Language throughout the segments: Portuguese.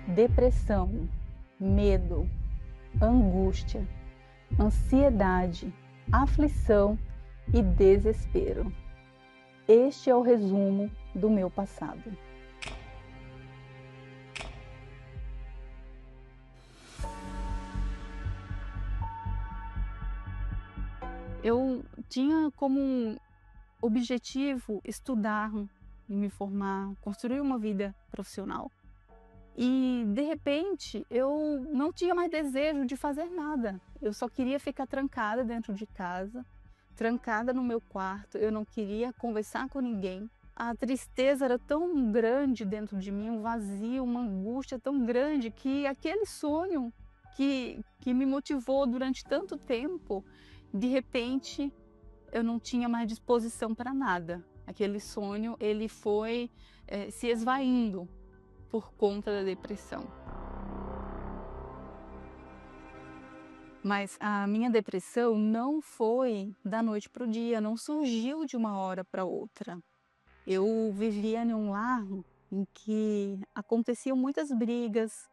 depressão, medo, angústia, ansiedade, aflição e desespero. Este é o resumo do meu passado. Eu tinha como objetivo estudar e me formar, construir uma vida profissional. E, de repente, eu não tinha mais desejo de fazer nada. Eu só queria ficar trancada dentro de casa, trancada no meu quarto. Eu não queria conversar com ninguém. A tristeza era tão grande dentro de mim, um vazio, uma angústia tão grande, que aquele sonho que me motivou durante tanto tempo, de repente, eu não tinha mais disposição para nada. Aquele sonho, ele foi se esvaindo por conta da depressão. Mas a minha depressão não foi da noite para o dia, não surgiu de uma hora para outra. Eu vivia num lar em que aconteciam muitas brigas,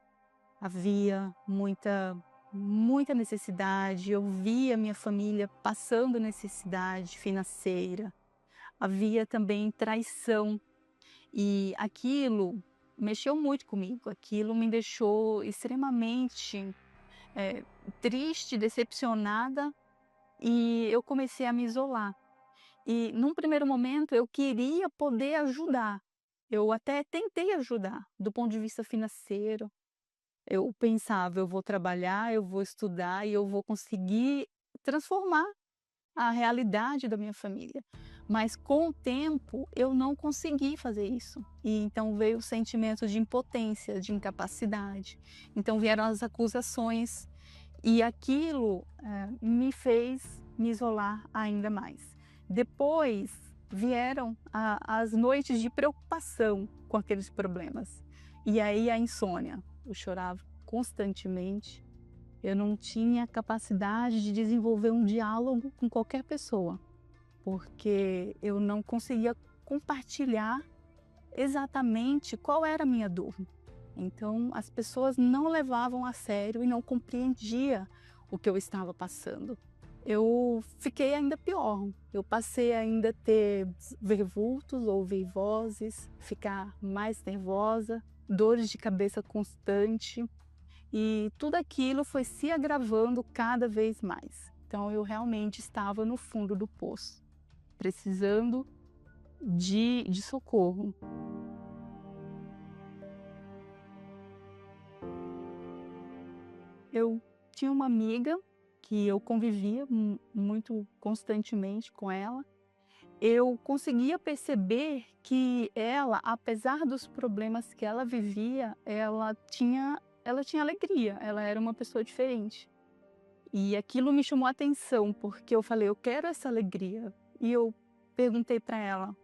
havia muita necessidade, eu via minha família passando necessidade financeira, havia também traição, e aquilo mexeu muito comigo, aquilo me deixou extremamente triste, decepcionada, e eu comecei a me isolar. E num primeiro momento eu queria poder ajudar, eu até tentei ajudar do ponto de vista financeiro. Eu pensava, eu vou trabalhar, eu vou estudar e eu vou conseguir transformar a realidade da minha família. Mas com o tempo eu não consegui fazer isso. E então veio o sentimento de impotência, de incapacidade. Então vieram as acusações e aquilo me fez me isolar ainda mais. Depois vieram as noites de preocupação com aqueles problemas. E aí a insônia. Eu chorava constantemente. Eu não tinha capacidade de desenvolver um diálogo com qualquer pessoa, porque eu não conseguia compartilhar exatamente qual era a minha dor. Então as pessoas não levavam a sério e não compreendiam o que eu estava passando. Eu fiquei ainda pior, eu passei ainda a ter ver vultos, ouvir vozes, ficar mais nervosa, dores de cabeça constante, e tudo aquilo foi se agravando cada vez mais. Então eu realmente estava no fundo do poço, precisando de socorro. Eu tinha uma amiga que eu convivia muito constantemente com ela. Eu conseguia perceber que ela, apesar dos problemas que ela vivia, ela tinha alegria, ela era uma pessoa diferente. E aquilo me chamou a atenção, porque eu falei, eu quero essa alegria. E eu perguntei para ela,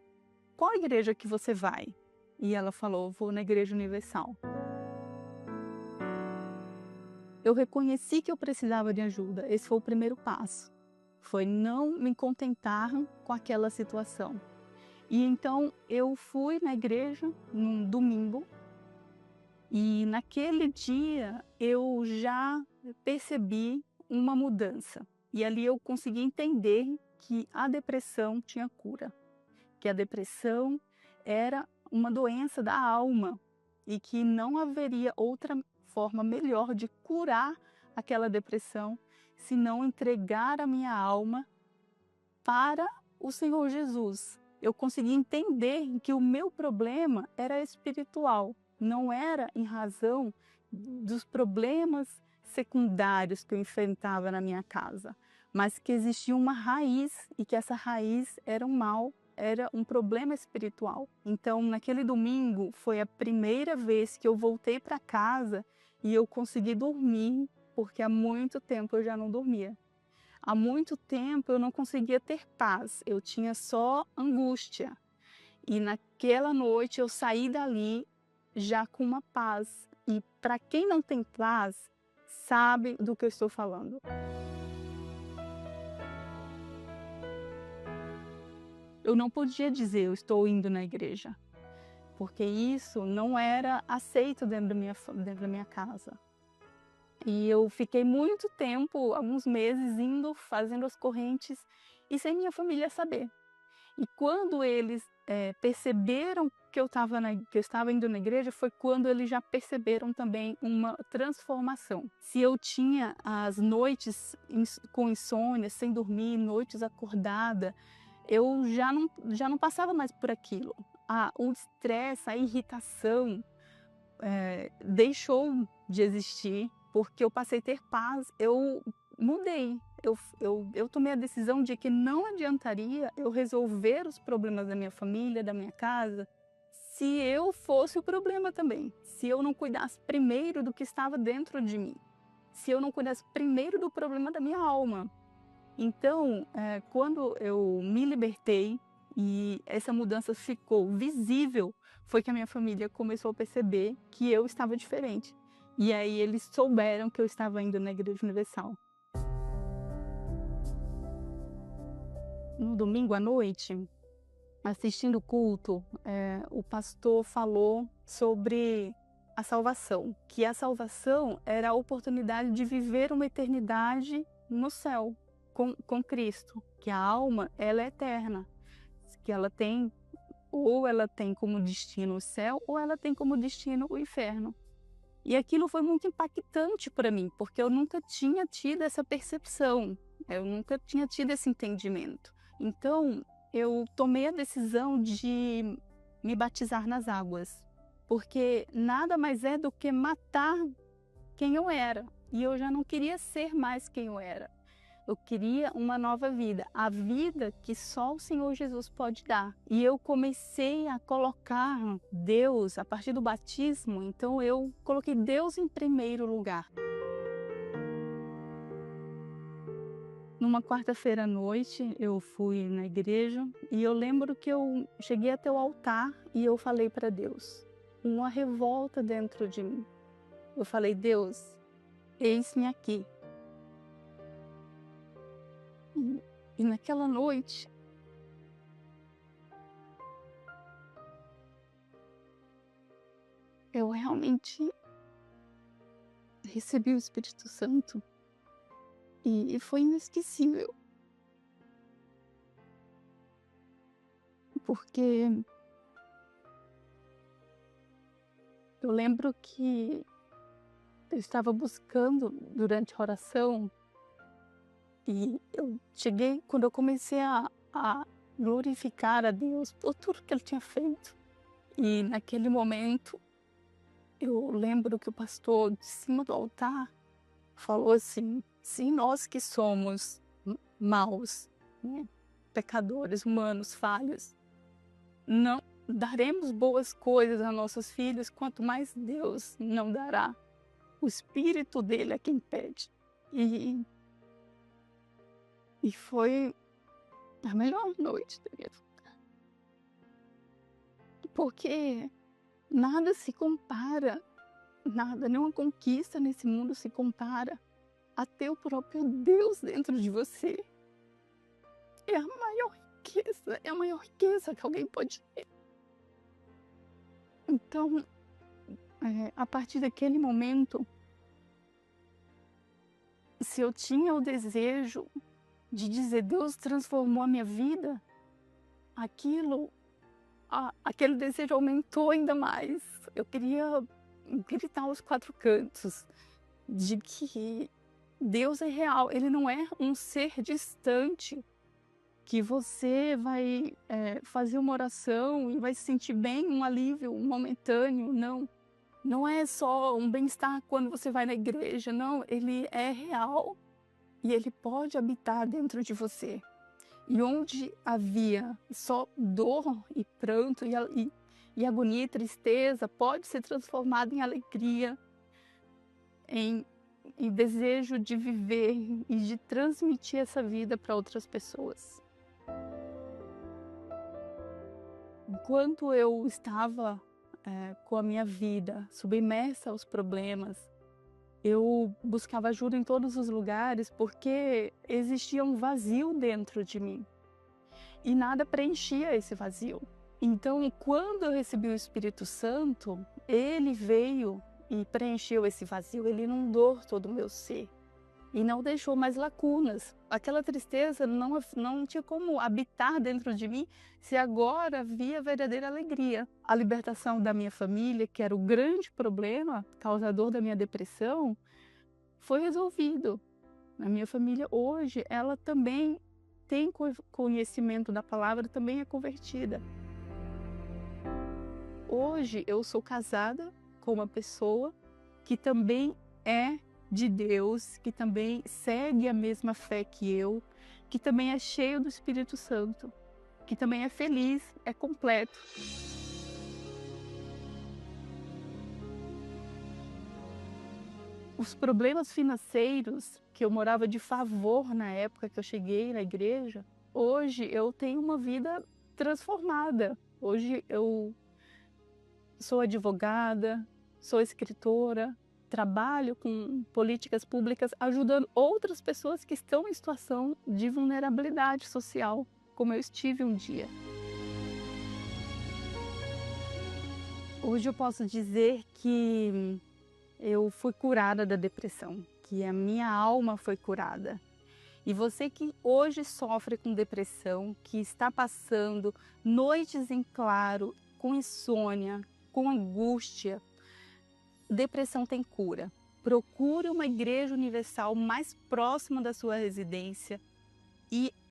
qual igreja que você vai? E ela falou, vou na Igreja Universal. Eu reconheci que eu precisava de ajuda, esse foi o primeiro passo. Foi não me contentar com aquela situação. E então eu fui na igreja num domingo e naquele dia eu já percebi uma mudança. E ali eu consegui entender que a depressão tinha cura, que a depressão era uma doença da alma e que não haveria outra forma melhor de curar aquela depressão senão entregar a minha alma para o Senhor Jesus. Eu consegui entender que o meu problema era espiritual, não era em razão dos problemas secundários que eu enfrentava na minha casa, mas que existia uma raiz e que essa raiz era um mal, era um problema espiritual. Então, naquele domingo, foi a primeira vez que eu voltei para casa e eu consegui dormir, porque há muito tempo eu já não dormia. Há muito tempo eu não conseguia ter paz, eu tinha só angústia. E naquela noite eu saí dali já com uma paz. E para quem não tem paz, sabe do que eu estou falando. Eu não podia dizer eu estou indo na igreja. porque isso não era aceito dentro da minha casa. E eu fiquei muito tempo, alguns meses, indo, fazendo as correntes e sem minha família saber. E quando eles perceberam que que eu estava indo na igreja, foi quando eles já perceberam também uma transformação. Se eu tinha as noites com insônia, sem dormir, noites acordada, eu já não passava mais por aquilo. O estresse, a irritação deixou de existir, porque eu passei a ter paz, eu mudei. Eu tomei a decisão de que não adiantaria eu resolver os problemas da minha família, da minha casa, se eu fosse o problema também. Se eu não cuidasse primeiro do que estava dentro de mim. Se eu não cuidasse primeiro do problema da minha alma. Então, quando eu me libertei e essa mudança ficou visível, foi que a minha família começou a perceber que eu estava diferente. E aí eles souberam que eu estava indo na Igreja Universal. No domingo à noite, assistindo o culto, o pastor falou sobre a salvação, que a salvação era a oportunidade de viver uma eternidade no céu com Cristo, que a alma ela é eterna, que ela tem como destino o céu ou ela tem como destino o inferno. E aquilo foi muito impactante para mim, porque eu nunca tinha tido essa percepção, eu nunca tinha tido esse entendimento. Então, eu tomei a decisão de me batizar nas águas, porque nada mais é do que matar quem eu era. E eu já não queria ser mais quem eu era. Eu queria uma nova vida, a vida que só o Senhor Jesus pode dar. E eu comecei a colocar Deus, a partir do batismo, então eu coloquei Deus em primeiro lugar. Numa quarta-feira à noite, eu fui na igreja e eu lembro que eu cheguei até o altar e eu falei para Deus, uma revolta dentro de mim. Eu falei, Deus, eis-me aqui. E naquela noite, eu realmente recebi o Espírito Santo e foi inesquecível. Porque eu lembro que eu estava buscando durante a oração e eu cheguei, quando eu comecei a glorificar a Deus por tudo que Ele tinha feito. E naquele momento, eu lembro que o pastor, de cima do altar, falou assim, se nós que somos maus, né, pecadores, humanos, falhos, não daremos boas coisas a nossos filhos, quanto mais Deus não dará. O Espírito dele é quem pede. E foi a melhor noite da minha vida. Porque nada se compara, nada, nenhuma conquista nesse mundo se compara a ter o próprio Deus dentro de você. É a maior riqueza que alguém pode ter. Então, a partir daquele momento, se eu tinha o desejo de dizer Deus transformou a minha vida, aquele desejo aumentou ainda mais. Eu queria gritar aos quatro cantos de que Deus é real, Ele não é um ser distante, que você vai fazer uma oração e vai se sentir bem, um alívio momentâneo, não. Não é só um bem-estar quando você vai na igreja, não. Ele é real e Ele pode habitar dentro de você. E onde havia só dor e pranto e agonia e tristeza, pode ser transformado em alegria, em desejo de viver e de transmitir essa vida para outras pessoas. Enquanto eu estava com a minha vida submersa aos problemas, eu buscava ajuda em todos os lugares porque existia um vazio dentro de mim. E nada preenchia esse vazio. Então, quando eu recebi o Espírito Santo, ele veio e preencheu esse vazio, ele inundou todo o meu ser e não deixou mais lacunas. Aquela tristeza não tinha como habitar dentro de mim se agora havia verdadeira alegria. A libertação da minha família, que era o grande problema causador da minha depressão, foi resolvido. A minha família hoje, ela também tem conhecimento da palavra, também é convertida. Hoje eu sou casada com uma pessoa que também é de Deus, que também segue a mesma fé que eu, que também é cheio do Espírito Santo, que também é feliz, é completo. Os problemas financeiros, que eu morava de favor na época que eu cheguei na igreja, hoje eu tenho uma vida transformada. Hoje eu sou advogada, sou escritora, trabalho com políticas públicas ajudando outras pessoas que estão em situação de vulnerabilidade social, como eu estive um dia. Hoje eu posso dizer que eu fui curada da depressão, que a minha alma foi curada. E você que hoje sofre com depressão, que está passando noites em claro, com insônia, com angústia, depressão tem cura. Procure uma igreja universal mais próxima da sua residência e